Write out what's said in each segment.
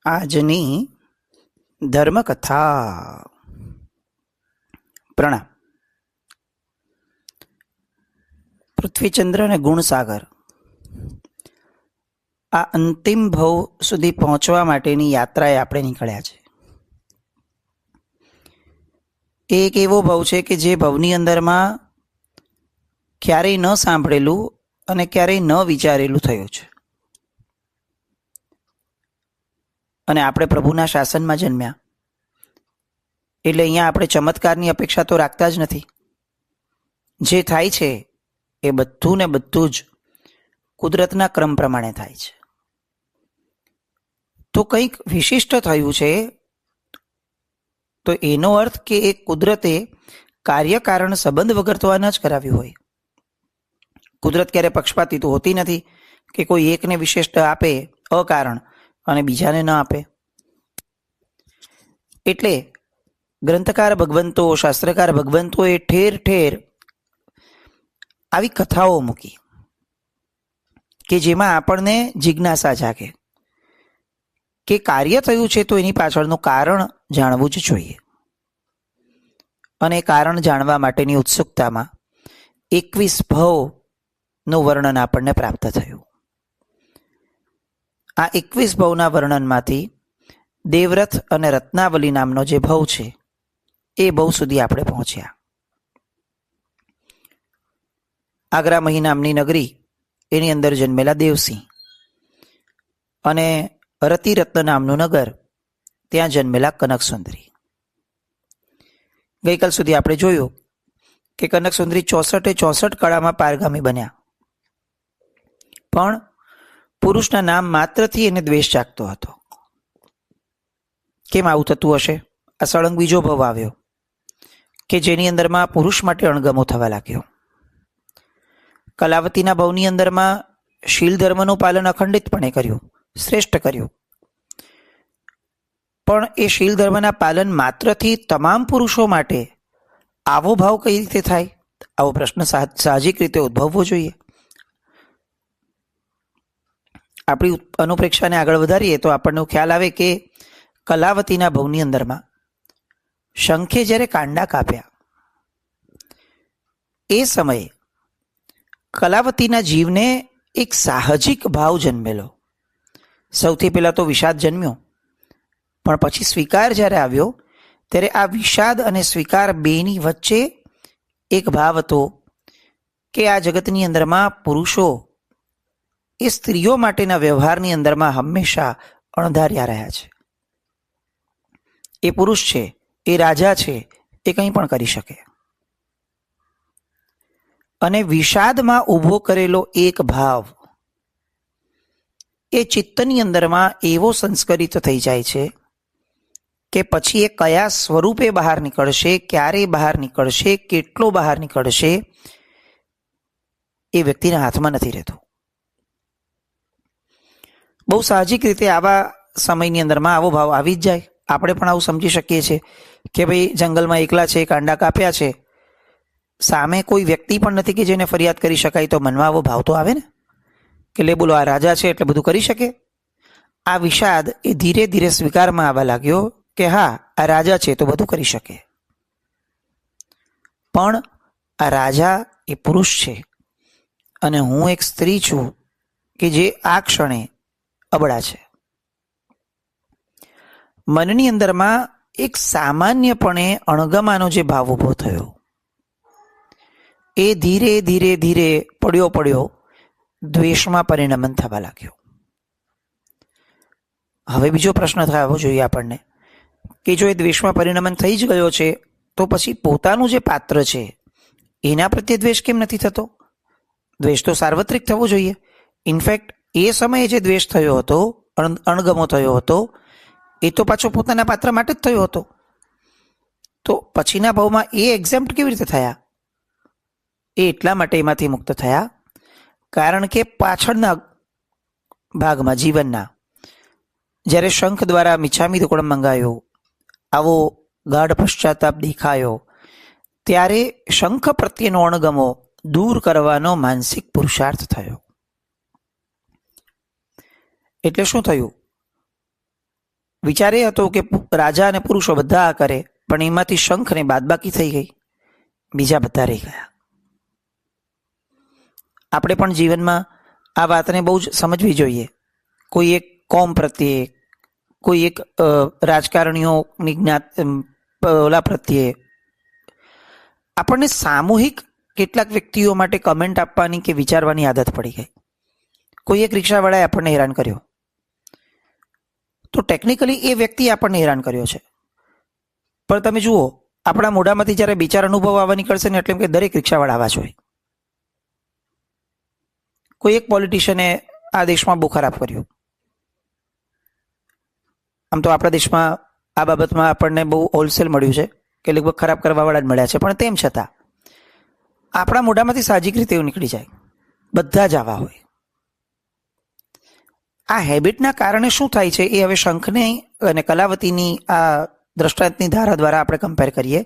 આજની ધર્મકથા. પ્રણામ. પૃથ્વીચંદ્ર અને ગુણસાગર આ અંતિમ ભવ સુધી પહોંચવા માટેની યાત્રાએ આપણે નીકળ્યા છે. એક એવો ભવ છે કે જે ભવની અંદરમાં ક્યારેય ન સાંભળેલું અને ક્યારેય ન વિચારેલું થયું છે. અને આપણે પ્રભુના શાસનમાં જન્મ્યા એટલે અહીંયા આપણે ચમત્કારની અપેક્ષા તો રાખતા જ નથી. જે થાય છે એ બધું ને બધું જ કુદરતના ક્રમ પ્રમાણે થાય છે. તો કંઈક વિશિષ્ટ થયું છે તો એનો અર્થ કે એ કુદરતે કાર્યકારણ સંબંધ વગર તો આ ન જ કરાવ્યું હોય. કુદરત ક્યારે પક્ષપાતી તો હોતી નથી કે કોઈ એકને વિશેષતા આપે અકારણ અને બીજાને ન આપે. એટલે ગ્રંથકાર ભગવંતો, શાસ્ત્રકાર ભગવંતોએ ઠેર ઠેર આવી કથાઓ મૂકી કે જેમાં આપણને જિજ્ઞાસા જાગે કે કાર્ય થયું છે તો એની પાછળનું કારણ જાણવું જ જોઈએ. અને કારણ જાણવા માટેની ઉત્સુકતામાં 21 ભવનું વર્ણન આપણને પ્રાપ્ત થયું. આ 21 ભવના વર્ણનમાંથી દેવરથ અને રત્નાવલી નામનો જે ભવ છે એ ભવ સુધી આપણે પહોંચ્યા. આગ્રામહી નામની નગરી, એની અંદર જન્મેલા દેવસિંહ, અને રતિરત્ન નામનું નગર, ત્યાં જન્મેલા કનકસુંદરી. ગઈકાલ સુધી આપણે જોયું કે કનકસુંદરી 64 કળામાં પારગામી બન્યા, પણ પુરુષના નામ માત્રથી એને દ્વેષ જાગતો હતો. કેમ આવું થતું હશે? આ સળંગ બીજો ભવ આવ્યો કે જેની અંદરમાં પુરુષ માટે અણગમો થવા લાગ્યો. કલાવતીના ભવની અંદરમાં શીલ ધર્મનું પાલન અખંડિતપણે કર્યું, શ્રેષ્ઠ કર્યું, પણ એ શીલ ધર્મના પાલન માત્રથી તમામ પુરુષો માટે આવો ભાવ કઈ રીતે થાય? આવો પ્રશ્ન સાહજિક રીતે ઉદ્ભવવો જોઈએ. આપણી અનુપ્રેક્ષાને આગળ વધારીએ તો આપણને ખ્યાલ આવે કે કલાવતીના ભવની અંદરમાં શંખે જ્યારે કાંડા કાપ્યા એ સમયે કલાવતીના જીવને એક સાહજિક ભાવ જન્મેલો. સૌથી પહેલા તો વિષાદ જન્મ્યો, પણ પછી સ્વીકાર જ્યારે આવ્યો ત્યારે આ વિષાદ અને સ્વીકાર બેની વચ્ચે એક ભાવ હતો કે આ જગતની અંદરમાં પુરુષો એ સ્ત્રીઓ માટેના વ્યવહારની અંદરમાં હંમેશા અણધાર્યા રહ્યા છે. એ પુરુષ છે, એ રાજા છે, એ કંઈ પણ કરી શકે. અને વિષાદમાં ઊભો કરેલો એક ભાવ એ ચિત્તની અંદરમાં એવો સંસ્કરિત થઈ જાય છે કે પછી એ કયા સ્વરૂપે બહાર નીકળશે, ક્યારે બહાર નીકળશે, કેટલો બહાર નીકળશે, એ વ્યક્તિના હાથમાં નથી રહેતો. બહુ સાહજિક રીતે આવા સમયની અંદરમાં આવો ભાવ આવી જ જાય. આપણે પણ આવું સમજી શકીએ છીએ કે ભાઈ જંગલમાં એકલા છે, કાંડા કાપ્યા છે, સામે કોઈ વ્યક્તિ પણ નથી કે જેને ફરિયાદ કરી શકાય, તો મનમાં આવો ભાવ તો આવે ને કે લે બોલો આ રાજા છે એટલે બધું કરી શકે. આ વિષાદ એ ધીરે ધીરે સ્વીકારમાં આવવા લાગ્યો કે હા આ રાજા છે તો બધું કરી શકે. પણ આ રાજા એ પુરુષ છે અને હું એક સ્ત્રી છું કે જે આ ક્ષણે અબળા છે. મનની અંદરમાં એક સામાન્યપણે અણગમાનો જે ભાવ ઊભો થયો એ ધીરે ધીરે ધીરે પડ્યો દ્વેષમાં પરિણમન થવા લાગ્યો. હવે બીજો પ્રશ્ન થવો જોઈએ આપણને કે જો એ દ્વેષમાં પરિણમન થઈ જ ગયો છે તો પછી પોતાનું જે પાત્ર છે એના પ્રત્યે દ્વેષ કેમ નથી થતો? દ્વેષ તો સાર્વત્રિક થવો જોઈએ. ઇનફેક્ટ એ સમયે જે દ્વેષ થયો હતો, અણગમો થયો હતો, એ તો પાછો પોતાના પાત્ર માટે જ થયો હતો. તો પછીના ભાવમાં એ એક્ઝેમ્પ્ટ કેવી રીતે થયા? એ એટલા માટે એમાંથી મુક્ત થયા કારણ કે પાછળના ભાગમાં જીવનના જ્યારે શંખ દ્વારા મિચ્છામી દુક્કડમ મંગાયો, આવો ગાઢ પશ્ચાતાપ દેખાયો, ત્યારે શંખ પ્રત્યેનો અણગમો દૂર કરવાનો માનસિક પુરુષાર્થ થયો. એટલે શું થયું? વિચાર એ હતો કે રાજા અને પુરુષો બધા આ કરે, પણ એમાંથી શંખને બાદબાકી થઈ ગઈ, બીજા બધા રહી ગયા. આપણે પણ જીવનમાં આ વાતને બહુ જ સમજવી જોઈએ. કોઈ એક કોમ પ્રત્યે, કોઈ એક રાજકારણીઓની ઓલા પ્રત્યે આપણને સામૂહિક કેટલાક વ્યક્તિઓ માટે કમેન્ટ આપવાની કે વિચારવાની આદત પડી ગઈ. કોઈ એક રિક્ષાવાળાએ આપણને હેરાન કર્યો, તો ટેકનિકલી એ વ્યક્તિ આપણને હેરાન કર્યો છે, પણ તમે જુઓ આપણા મોઢામાંથી જ્યારે વિચાર અનુભવ આવવા નીકળશે ને એટલે કે દરેક રિક્ષાવાળા આવા જ હોય. કોઈ એક પોલિટિશિયને આ દેશમાં બહુ ખરાબ કર્યું. આમ તો આપણા દેશમાં આ બાબતમાં આપણને બહુ હોલસેલ મળ્યું છે કે લગભગ ખરાબ કરવાવાળા જ મળ્યા છે, પણ તેમ છતાં આપણા મોઢામાંથી સાહજિક રીતે એવું નીકળી જાય. બધા જ આવા હોય. આ હેબિટના કારણે શું થાય છે એ હવે શંખને અને કલાવતીની આ દ્રષ્ટાંતની ધારા દ્વારા આપણે કમ્પેર કરીએ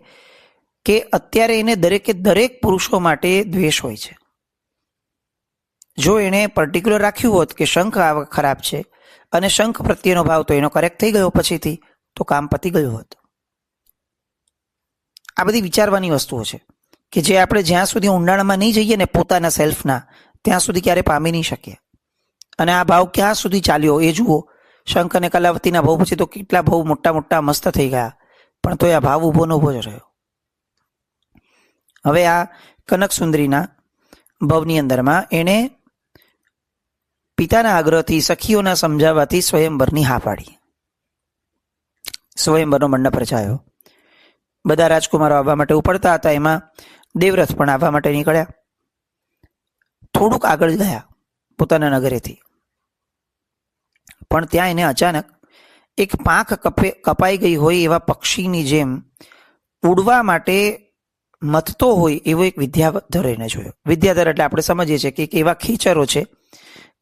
કે અત્યારે એને દરેકે દરેક પુરુષો માટે દ્વેષ હોય છે. જો એણે પર્ટિક્યુલર રાખ્યું હોત કે શંખ આ ખરાબ છે અને શંખ પ્રત્યેનો ભાવ તો એનો કરેક્ટ થઈ ગયો પછીથી, તો કામ પતી ગયું હોત. આ બધી વિચારવાની વસ્તુઓ છે કે જે આપણે જ્યાં સુધી ઊંડાણમાં નહીં જઈએ ને પોતાના સેલ્ફના, ત્યાં સુધી ક્યારે પામી નહીં શકીએ. અને આ ભાવ ક્યાં સુધી ચાલ્યો એ જુઓ. શંખ અને કલાવતીના ભાવ પછી તો કેટલા ભાવ મોટા મોટા મસ્ત થઈ ગયા, પણ તો આ ભાવ ઊભો ને ઊભો જ રહ્યો. હવે આ કનક સુંદરીના ભવની અંદરમાં એણે પિતાના આગ્રહથી, સખીઓના સમજાવવાથી સ્વયંવરની હા પાડી. સ્વયંવરનો મંડપ રચાયો. બધા રાજકુમારો આવવા માટે ઉપડતા હતા. એમાં દેવરથ પણ આવવા માટે નીકળ્યા. થોડુંક આગળ ગયા પોતાના નગરેથી, પણ ત્યાં એને અચાનક એક પાંખ કપાઈ ગઈ હોય એવા પક્ષીની જેમ ઉડવા માટે મથતો હોય એવો એક વિદ્યાધર એને જોયો. વિદ્યાધર એટલે આપણે સમજીએ છીએ કે એવા ખેચરો છે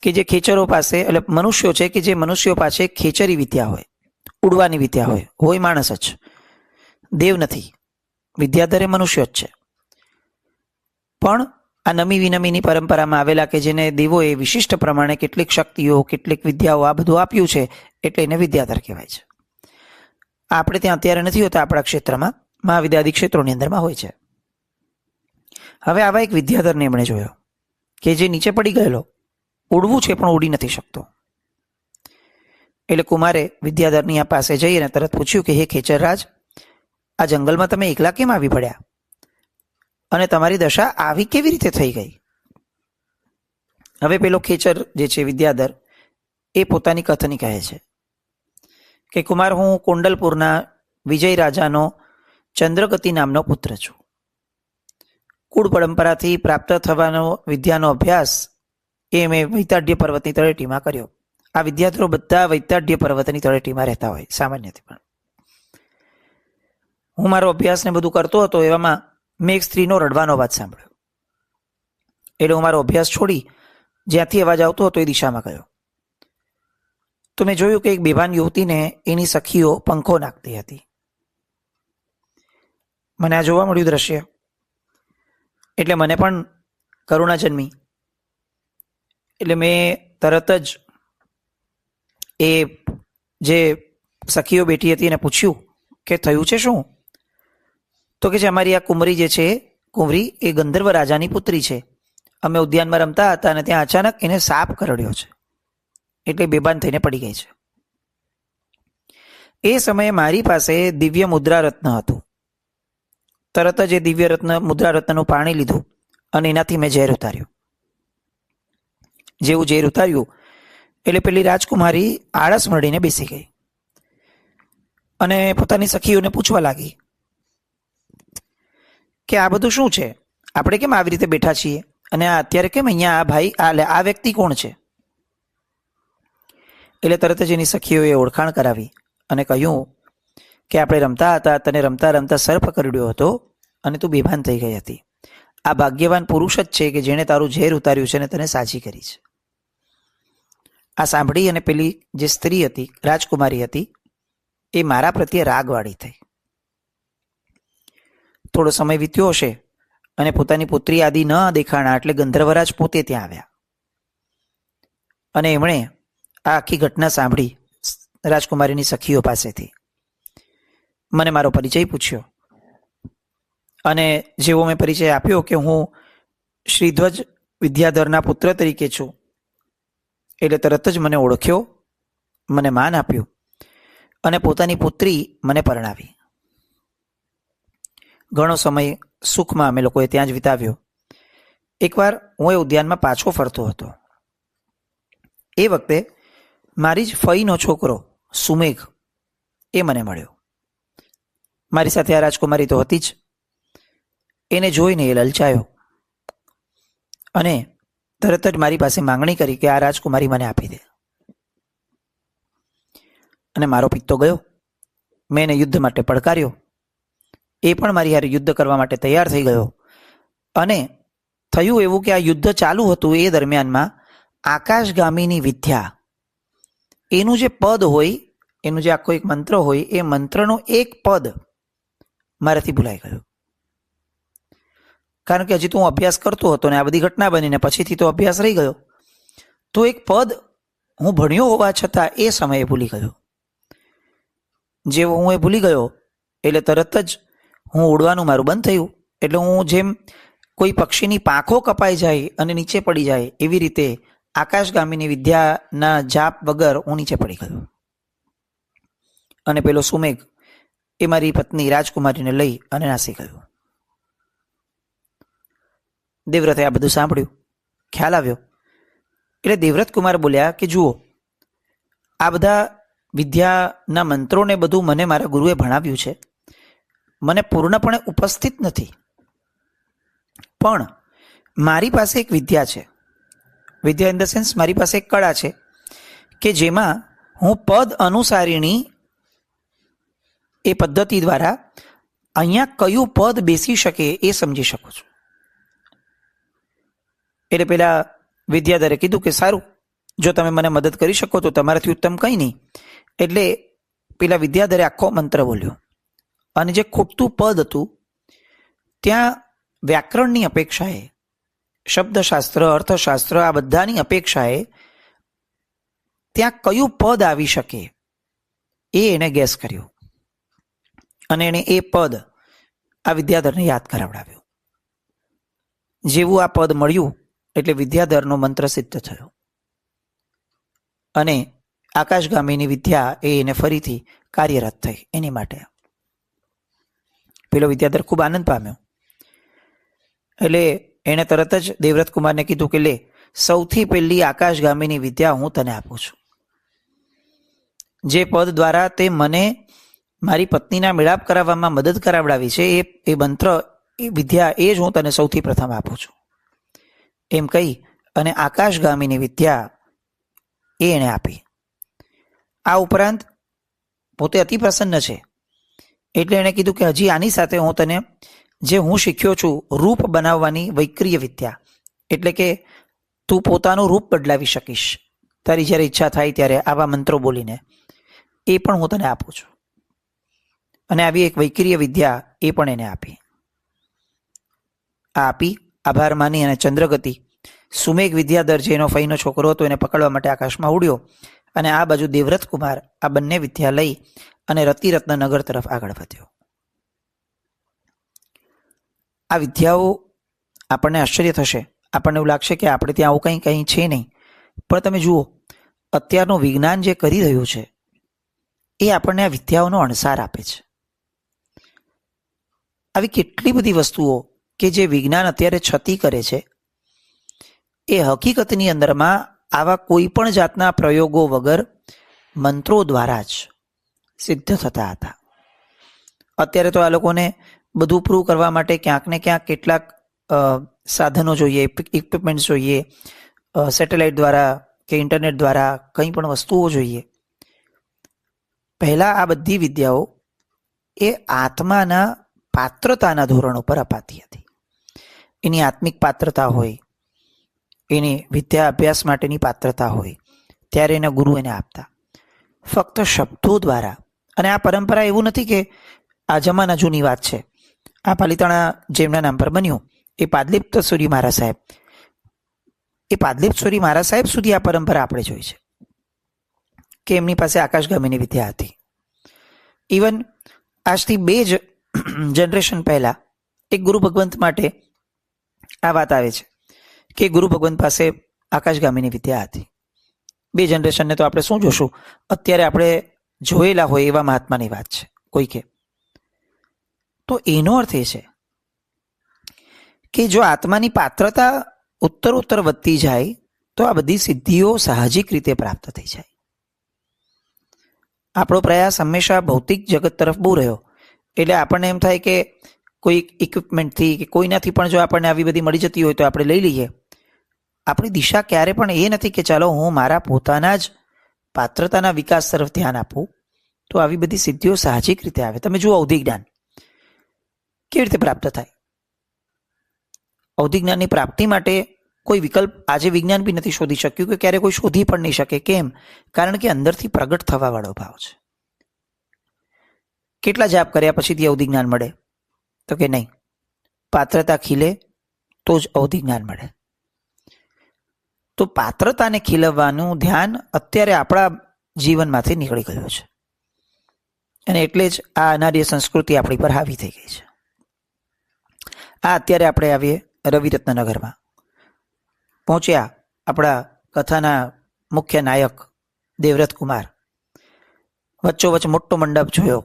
કે જે ખેચરો પાસે, એટલે મનુષ્યો છે કે જે મનુષ્યો પાસે ખેચરી વિદ્યા હોય, ઉડવાની વિદ્યા હોય માણસ જ, દેવ નથી. વિદ્યાધર એ મનુષ્ય જ છે. પણ આ નમી વિનમીની પરંપરામાં આવેલા કે જેને દેવોએ વિશિષ્ટ પ્રમાણે કેટલીક શક્તિઓ, કેટલીક વિદ્યાઓ આ બધું આપ્યું છે, એટલે એને વિદ્યાધર કહેવાય છે. આપણે ત્યાં અત્યારે નથી હોતા, આપણા ક્ષેત્રમાં મહાવિદ્યાદિ ક્ષેત્રોની અંદરમાં હોય છે. હવે આવા એક વિદ્યાધરને એમણે જોયો કે જે નીચે પડી ગયેલો, ઉડવું છે પણ ઉડી નથી શકતો. એટલે કુમારે વિદ્યાધરની આ પાસે જઈ અને તરત પૂછ્યું કે હે ખેચરરાજ, આ જંગલમાં તમે એકલા કેમ આવી પડ્યા અને તમારી દશા આવી કેવી રીતે થઈ ગઈ? હવે પેલો ખેચર જે છે વિદ્યાધર, એ પોતાની કથની કહે છે કે કુમાર, હું કુંડલપુરના વિજય રાજાનો ચંદ્રગતિ નામનો પુત્ર છું. કુળ પરંપરાથી પ્રાપ્ત થવાનો વિદ્યાનો અભ્યાસ એ મેં વૈતાઢ્ય પર્વતની તળેટીમાં કર્યો. આ વિદ્યાર્થીઓ બધા વૈતાઢ્ય પર્વતની તળેટીમાં રહેતા હોય સામાન્યથી, પણ હું મારો અભ્યાસને બધું કરતો હતો એવામાં મેં એક સ્ત્રીનો રડવાનો અવાજ સાંભળ્યો. એટલે હું મારો અભ્યાસ છોડી જ્યાંથી અવાજ આવતો હતો એ દિશામાં ગયો. તો મેં જોયું કે એક બેભાન યુવતીને એની સખીઓ પંખો નાખતી હતી. મને આ જોવા મળ્યું દ્રશ્ય, એટલે મને પણ કરુણા જન્મી. એટલે મેં તરત જ એ જે સખીઓ બેઠી હતી એને પૂછ્યું કે થયું છે શું? તો કે છે અમારી આ કુંવરી જે છે, કુંવરી એ ગંધર્વ રાજાની પુત્રી છે. અમે ઉદ્યાનમાં રમતા હતા અને ત્યાં અચાનક એને સાપ કરડ્યો છે, એટલે બેભાન થઈને પડી ગઈ છે. એ સમયે મારી પાસે દિવ્ય મુદ્રા રત્ન હતું. તરત જ એ દિવ્ય રત્ન મુદ્રા રત્નનું પાણી લીધું અને એનાથી મેં ઝેર ઉતાર્યું. જેવું ઝેર ઉતાર્યું એટલે પેલી રાજકુમારી આળસ મળીને બેસી ગઈ અને પોતાની સખીઓને પૂછવા લાગી કે આ બધું શું છે? આપણે કેમ આવી રીતે બેઠા છીએ અને આ અત્યારે કેમ અહીંયા આ ભાઈ આ વ્યક્તિ કોણ છે? એટલે તરત જ એની સખીઓએ ઓળખાણ કરાવી અને કહ્યું કે આપણે રમતા હતા, તને રમતા રમતા સર્પ કરડ્યો હતો અને તું બેભાન થઈ ગઈ હતી. આ ભાગ્યવાન પુરુષ જ છે કે જેણે તારું ઝેર ઉતાર્યું છે અને તને સાજી કરી છે. આ સાંભળી અને પેલી જે સ્ત્રી હતી, રાજકુમારી હતી, એ મારા પ્રત્યે રાગવાળી થઈ. થોડો સમય વીત્યો હશે અને પોતાની પુત્રી આદિ ન દેખાણા એટલે ગંધર્વરાજ પોતે ત્યાં આવ્યા અને એમણે આ આખી ઘટના સાંભળી રાજકુમારીની સખીઓ પાસેથી. મને મારો પરિચય પૂછ્યો અને જેવો મેં પરિચય આપ્યો કે હું શ્રીધ્વજ વિદ્યાધરના પુત્ર તરીકે છું, એટલે તરત જ મને ઓળખ્યો, મને માન આપ્યું અને પોતાની પુત્રી મને પરણાવી. ઘણો સમય સુખમાં અમે લોકોએ ત્યાં જ વિતાવ્યો. એકવાર હું એ ઉદ્યાનમાં પાછો ફરતો હતો. એ વખતે મારી જ ફઈનો છોકરો સુમેઘ એ મને મળ્યો. મારી સાથે આ રાજકુમારી તો હતી જ. એને જોઈને એ લલચાયો અને તરત જ મારી પાસે માંગણી કરી કે આ રાજકુમારી મને આપી દે. અને મારો પિત્તો ગયો. મેં એને યુદ્ધ માટે પડકાર્યો. એ પણ મારી હારે યુદ્ધ કરવા માટે તૈયાર થઈ ગયો. અને થયું એવું કે આ યુદ્ધ ચાલુ હતું એ દરમિયાનમાં આકાશગામીની વિદ્યા, એનું જે પદ હોય, એનું જે આખો એક મંત્ર હોય, એ મંત્રનું એક પદ મારાથી ભૂલાઈ ગયું. કારણ કે હજી તો હું અભ્યાસ કરતો હતો ને આ બધી ઘટના બનીને પછીથી તો અભ્યાસ રહી ગયો. તો એક પદ હું ભણ્યો હોવા છતાં એ સમયે ભૂલી ગયો. જેવો હું એ ભૂલી ગયો એટલે તરત જ હું ઉડવાનું મારું બંધ થયું. એટલે હું જેમ કોઈ પક્ષીની પાંખો કપાઈ જાય અને નીચે પડી જાય એવી રીતે આકાશગામીની વિદ્યાના જાપ વગર હું નીચે પડી ગયો. અને પેલો સુમેઘ એ મારી પત્ની રાજકુમારીને લઈ અને નાસી ગયો. દેવવ્રતે આ બધું સાંભળ્યું, ખ્યાલ આવ્યો. એટલે દેવવ્રત કુમાર બોલ્યા કે જુઓ, આ બધા વિદ્યાના મંત્રોને બધું મને મારા ગુરુએ ભણાવ્યું છે, મને પૂર્ણપણે ઉપસ્થિત નથી, પણ મારી પાસે એક વિદ્યા છે. વિદ્યા ઇન ધ સેન્સ મારી પાસે એક કળા છે કે જેમાં હું પદ અનુસારીણી એ પદ્ધતિ દ્વારા અહીંયા કયું પદ બેસી શકે એ સમજી શકું છું. એટલે પેલા વિદ્યાધરે કીધું કે સારું, જો તમે મને મદદ કરી શકો તો તમારાથી ઉત્તમ કંઈ નહીં. એટલે પેલા વિદ્યાધરે આખો મંત્ર બોલ્યો અને જે ખૂટતું પદ હતું ત્યાં વ્યાકરણની અપેક્ષાએ, શબ્દશાસ્ત્ર, અર્થશાસ્ત્ર, આ બધાની અપેક્ષાએ ત્યાં કયું પદ આવી શકે એ એને ગેસ કર્યું અને એણે એ પદ આ વિદ્યાધરને યાદ કરાવડાવ્યું. જેવું આ પદ મળ્યું એટલે વિદ્યાધરનો મંત્ર સિદ્ધ થયો અને આકાશગામીની વિદ્યા એ એને ફરીથી કાર્યરત થઈ. એની માટે પેલો વિદ્યાધર ખૂબ આનંદ પામ્યો. એટલે એણે તરત જ દેવવ્રત કુમારને કીધું કે લે, સૌથી પહેલી આકાશગામીની વિદ્યા હું તને આપું છું. જે પદ દ્વારા તે મને મારી પત્નીના મેળાપ કરાવવામાં મદદ કરાવડાવી છે એ મંત્ર, એ વિદ્યા એ જ હું તને સૌથી પ્રથમ આપું છું. એમ કહી અને આકાશગામીની વિદ્યા એ એણે આપી. આ ઉપરાંત પોતે અતિ પ્રસન્ન છે એટલે એણે કીધું કે હજી આની સાથે હું તને જે હું શીખ્યો છું રૂપ બનાવવાની વૈક્રિય વિદ્યા, એટલે કે તું પોતાનું રૂપ બદલાવી શકીશ તારી જ્યારે ઈચ્છા થાય ત્યારે આવા મંત્રો બોલીને, એ પણ હું તને આપું છું. અને આવી એક વૈક્રિય વિદ્યા એ પણ એને આપી. આ આપી આભાર માની અને ચંદ્રગતિ સુમેઘ વિદ્યાધર જે એનો ફઈનો છોકરો હતો એને પકડવા માટે આકાશમાં ઉડ્યો અને આ બાજુ દેવવ્રત કુમાર આ બંને વિદ્યા લઈ અને રતિરત્ન નગર તરફ આગળ વધ્યો. આ વિદ્યાઓ આપણને આશ્ચર્ય થશે, આપણને એવું લાગશે કે આપણે ત્યાં આવું કંઈ છે નહીં, પણ તમે જુઓ અત્યારનું વિજ્ઞાન જે કરી રહ્યું છે એ આપણને આ વિદ્યાઓનો અણસાર આપે છે. આવી કેટલી બધી વસ્તુઓ કે જે વિજ્ઞાન અત્યારે છતી કરે છે એ હકીકતની અંદરમાં આવા કોઈ પણ જાતના પ્રયોગો વગર મંત્રો દ્વારા જ સિદ્ધ થતા હતા. અત્યારે તો આ લોકોને બધું પ્રૂવ કરવા માટે ક્યાંક ને ક્યાંક કેટલાક સાધનો જોઈએ, ઇક્વિપમેન્ટ્સ જોઈએ, સેટેલાઇટ દ્વારા કે ઇન્ટરનેટ દ્વારા કંઈ પણ વસ્તુઓ જોઈએ. પહેલાં આ બધી વિદ્યાઓ એ આત્માના પાત્રતાના ધોરણો પર અપાતી હતી. એની આત્મિક પાત્રતા હોય, એની વિદ્યા અભ્યાસ માટેની પાત્રતા હોય ત્યારે એના ગુરુ એને આપતા, ફક્ત શબ્દો દ્વારા. અને આ પરંપરા એવું નથી કે આ જમાના જૂની વાત છે. આ પાલિતાણા જેમના નામ પર બન્યું એ પાદલિપ્તેશ્વરી મહારાજ સાહેબ, એ પાદલિપ્તેશ્વરી મહારાજ સાહેબ સુધી આ પરંપરા આપણે જોઈ છે કે એમની પાસે આકાશગામીની વિદ્યા હતી. ઇવન આજથી 2 જ જનરેશન પહેલા એક ગુરુ ભગવંત માટે આ વાત આવે છે કે ગુરુ ભગવંત પાસે આકાશગામીની વિદ્યા હતી. 2 જનરેશનને તો આપણે શું જોશું, અત્યારે આપણે જોયેલા હોય એવા મહાત્માની વાત છે કોઈ કે. તો એનો અર્થ એ છે કે જો આત્માની પાત્રતા ઉત્તરોત્તર વધતી જાય તો આ બધી સિદ્ધિઓ સાહજિક રીતે પ્રાપ્ત થઈ જાય. આપણો પ્રયાસ હંમેશા ભૌતિક જગત તરફ બહુ રહ્યો, એટલે આપણને એમ થાય કે કોઈ ઇક્વિપમેન્ટથી કે કોઈનાથી પણ જો આપણને આવી બધી મળી જતી હોય તો આપણે લઈ લઈએ. આપણી દિશા ક્યારે પણ એ નથી કે ચાલો હું મારા પોતાના જ પાત્રતાના વિકાસ તરફ ધ્યાન આપું તો આવી બધી સિદ્ધિઓ સાહજિક રીતે આવે. તમે જુઓ અવધિ જ્ઞાન કેવી રીતે પ્રાપ્ત થાય. અવધિ જ્ઞાનની પ્રાપ્તિ માટે કોઈ વિકલ્પ આજે વિજ્ઞાન બી નથી શોધી શક્યું કે ક્યારે કોઈ શોધી પણ નહીં શકે. કેમ? કારણ કે અંદરથી પ્રગટ થવા વાળો ભાવ છે. કેટલા જાપ કર્યા પછીથી અવધિ જ્ઞાન મળે? તો કે નહીં, પાત્રતા ખીલે તો જ અવધિ જ્ઞાન મળે. તો પાત્રતાને ખીલવવાનું ધ્યાન અત્યારે આપણા જીવનમાંથી નીકળી ગયું છે અને એટલે જ આ અનાર્ય સંસ્કૃતિ આપણી પર હાવી થઈ ગઈ છે. આ અત્યારે આપણે આવીએ રવિરત્નનગરમાં પહોંચ્યા. આપણા કથાના મુખ્ય નાયક દેવવ્રત કુમાર વચ્ચોવચ્ચ મોટો મંડપ જોયો.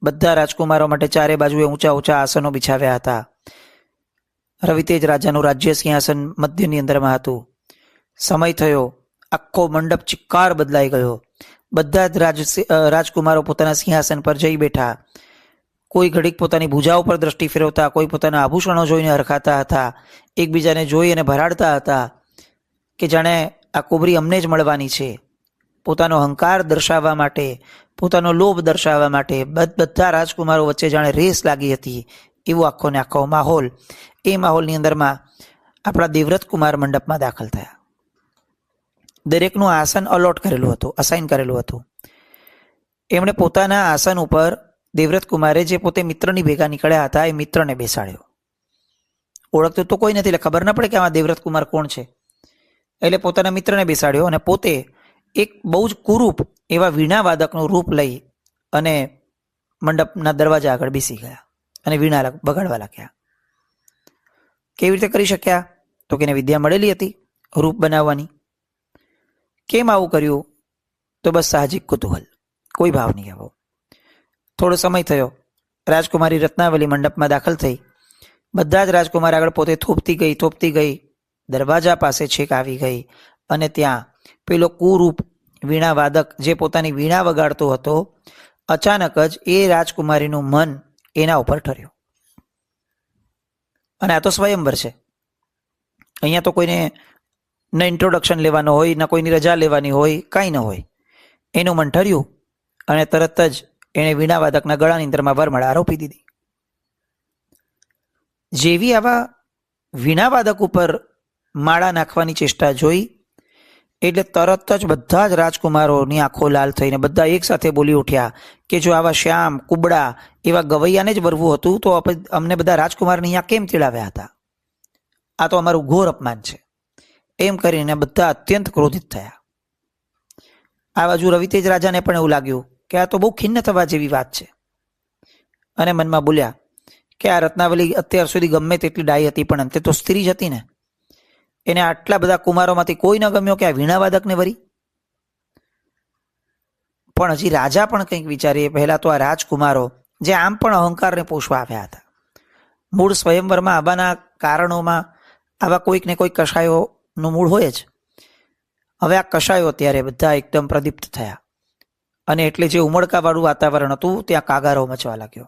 બધા રાજકુમારો માટે ચારે બાજુએ ઊંચા ઊંચા આસનો બિછાવ્યા હતા. રવિતેજ રાજાનું રાજ્ય સિંહાસન મધ્યની અંદરમાં હતું. સમય થયો, આખો મંડપ ચિક્કાર બદલાઈ ગયો. બધા જ રાજકુમારો પોતાના સિંહાસન પર જઈ બેઠા. કોઈ ઘડીક પોતાની ભુજાઓ પર દ્રષ્ટિ ફેરવતા, કોઈ પોતાના આભૂષણો જોઈને હરખાતા હતા, એકબીજાને જોઈ અને ભરાડતા હતા કે જાણે આ કુબરી અમને જ મળવાની છે. પોતાનો અહંકાર દર્શાવવા માટે, પોતાનો લોભ દર્શાવવા માટે બધા રાજકુમારો વચ્ચે જાણે રેસ લાગી હતી. એવો આખો ને આખો માહોલ. એ માહોલની અંદરમાં આપણા દેવવ્રત કુમાર મંડપમાં દાખલ થયા. દરેકનું આસન અલોટ કરેલું હતું, અસાઇન કરેલું હતું. એમણે પોતાના આસન ઉપર દેવવ્રત કુમારે જે પોતે મિત્રની ભેગા નીકળ્યા હતા એ મિત્રને બેસાડ્યો. ઓળખતો તો કોઈ નથી એટલે ખબર ના પડે કે આમાં દેવવ્રત કુમાર કોણ છે. એટલે પોતાના મિત્રને બેસાડ્યો અને પોતે એક બહુ જ કુરૂપ એવા વીણા વાદકનું રૂપ લઈ અને મંડપના દરવાજા આગળ બેસી ગયા અને વીણા બગાડવા લાગ્યા. કેવી રીતે કરી શક્યા? તો કે એને વિદ્યા મળેલી હતી રૂપ બનાવવાની. કેમ આવું કર્યું? તો બસ સાહજિક કુતૂહલ, કોઈ ભાવ નહીં આવો. થોડો સમય થયો, રાજકુમારી રત્નાવલી મંડપમાં દાખલ થઈ. બધા જ રાજકુમાર આગળ પોતે થોપતી ગઈ દરવાજા પાસે છેક આવી ગઈ અને ત્યાં પેલો કુરૂપ વીણા વાદક જે પોતાની વીણા વગાડતો હતો, અચાનક જ એ રાજકુમારીનું મન એના ઉપર ઠર્યું. અને આ તો સ્વયંવર છે. અહીંયા તો કોઈને ન ઇન્ટ્રોડક્શન લેવાનો હોય, ન કોઈની રજા લેવાની હોય, કાંઈ ન હોય. એનું મન ઠર્યું અને તરત જ એણે વીણા વાદકના ગળાની અંદરમાં વરમાળા આરોપી દીધી. જેવી આવા વીણા વાદક ઉપર માળા નાખવાની ચેષ્ટા જોઈ એટલે તરત જ બધા જ રાજકુમારોની આંખો લાલ થઈને બધા એક સાથે બોલી ઉઠ્યા કે જો આવા શ્યામ કુબડા એવા ગવૈયાને જ વરવું હતું તો અમને બધા રાજકુમારને અહીંયા કેમ તેડાવ્યા હતા? આ તો અમારું ઘોર અપમાન છે. એમ કરીને બધા અત્યંત ક્રોધિત થયા. આ બાજુ રવિતેજ રાજાને પણ એવું લાગ્યું કે આ તો બહુ ખિન્ન થવા જેવી વાત છે અને મનમાં બોલ્યા કે આ રત્નાવલી અત્યાર સુધી ગમે તેટલી ડાઈ હતી પણ અંતે તો સ્ત્રી જ હતી ને. એને આટલા બધા કુમારોમાંથી કોઈ ન ગમ્યો કે આ વીણાવાદકને વરી? પણ હજી રાજા પણ કંઈક વિચારીએ પહેલા તો આ રાજકુમારો જે આમ પણ અહંકારને પોષવા આવ્યા હતા, મૂળ સ્વયંવરમાં આવવાના કારણોમાં આવા કોઈક ને કોઈક કશાયોનું મૂળ હોય જ. હવે આ કશાયો ત્યારે બધા એકદમ પ્રદીપ્ત થયા અને એટલે જે ઉમળકાવાળું વાતાવરણ હતું ત્યાં કાગારો મચવા લાગ્યો.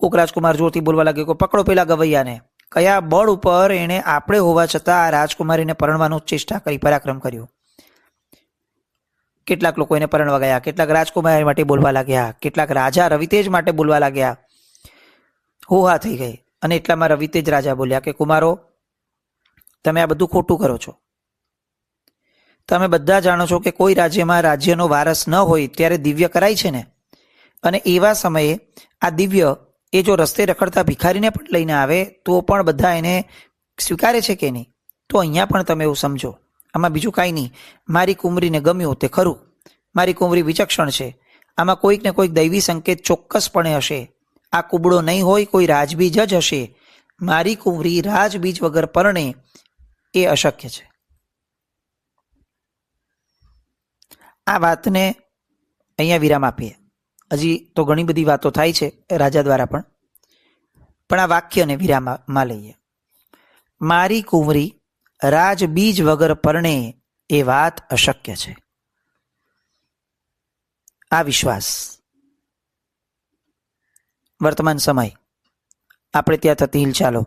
કોક રાજકુમાર જોરથી બોલવા લાગ્યો કે પકડો પેલા ગવૈયાને. કયા બળ ઉપર એણે આપણે હોવા છતાં આ રાજકુમારીને પરણવાનું ચેષ્ટા કરી, પરાક્રમ કર્યું. કેટલાક લોકો એને પરણવા ગયા, કેટલાક રાજકુમારી માટે બોલવા લાગ્યા, કેટલાક રાજા રવિતેજ માટે બોલવા લાગ્યા. હોહા થઈ ગઈ અને એટલામાં રવિતેજ રાજા બોલ્યા કે કુમારો, તમે આ બધું ખોટું કરો છો. તમે બધા જાણો છો કે કોઈ રાજ્યમાં રાજ્યનો વારસ ન હોય ત્યારે દિવ્ય કરાય છે ને, અને એવા સમયે આ દિવ્ય એ જો રસ્તે રખડતા ભિખારીને પણ લઈને આવે તો પણ બધા એને સ્વીકારે છે કે નહીં? તો અહીંયા પણ તમે એવું સમજો, આમાં બીજું કાંઈ નહીં. મારી કુંવરીને ગમ્યું તે ખરું, મારી કુંવરી વિચક્ષણ છે, આમાં કોઈક ને કોઈક દૈવી સંકેત ચોક્કસપણે હશે. આ કુબડો નહીં હોય, કોઈ રાજબીજ જ હશે. મારી કુંવરી રાજબીજ વગર પરણે એ અશક્ય છે. આ વાતને અહીંયા વિરામ આપીએ. હજી તો ઘણી બધી વાતો થાય છે રાજા દ્વારા પણ આ વાક્યને વિરામમાં લઈએ. મારી કુંવરી રાજબીજ વગર પરણે એ વાત અશક્ય છે. આ વિશ્વાસ વર્તમાન સમય આપણે ત્યાં થતી હિલચાલો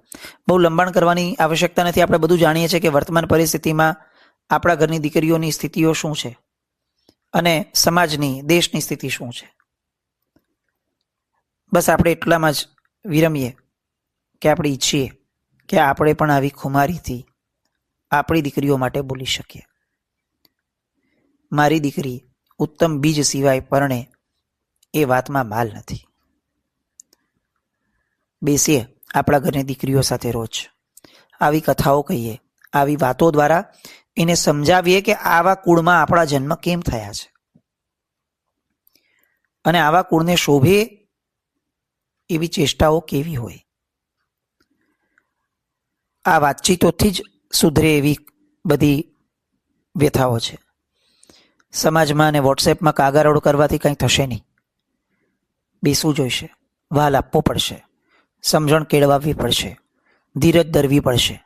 બહુ લંબાણ કરવાની આવશ્યકતા નથી. આપણે બધું જાણીએ છીએ કે વર્તમાન પરિસ્થિતિમાં આપણા ઘરની દીકરીઓની સ્થિતિઓ શું છે અને સમાજની, દેશની સ્થિતિ શું છે. બસ આપણે એટલામાં જ વિરમીએ કે આપણે ઈચ્છીએ કે આપણે પણ આવી ખુમારીથી આપણી દીકરીઓ માટે બોલી શકીએ. મારી દીકરી ઉત્તમ બીજ સિવાય પરણે એ વાતમાં માલ નથી. બેસીએ આપણા ઘરની દીકરીઓ સાથે રોજ, આવી કથાઓ કહીએ, આવી વાતો દ્વારા એને સમજાવીએ કે આવા કુળમાં આપણા જન્મ કેમ થયા છે અને આવા કુળને શોભે એવી ચેષ્ટાઓ કેવી હોય. આ વાતચીતોથી જ સુધરે એવી બધી વ્યથાઓ છે. સમાજમાં અને વોટ્સએપમાં કાગારોડ કરવાથી કંઈ થશે નહીં. બેસવું જોઈશે, વાલ આપવો પડશે, સમજણ કેળવાવી પડશે, ધીરજ ધરવી પડશે.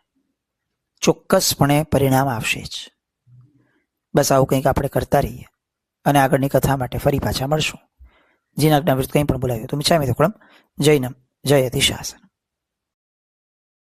ચોક્કસપણે પરિણામ આવશે જ. બસ આવું કંઈક આપણે કરતા રહીએ અને આગળની કથા માટે ફરી પાછા મળશું. જીનાજ્ઞા વિરુદ્ધ કંઈ પણ બોલાવ્યું તો મિચ્છામિ દુક્કડમ. જૈનમ જયતિ શાસન.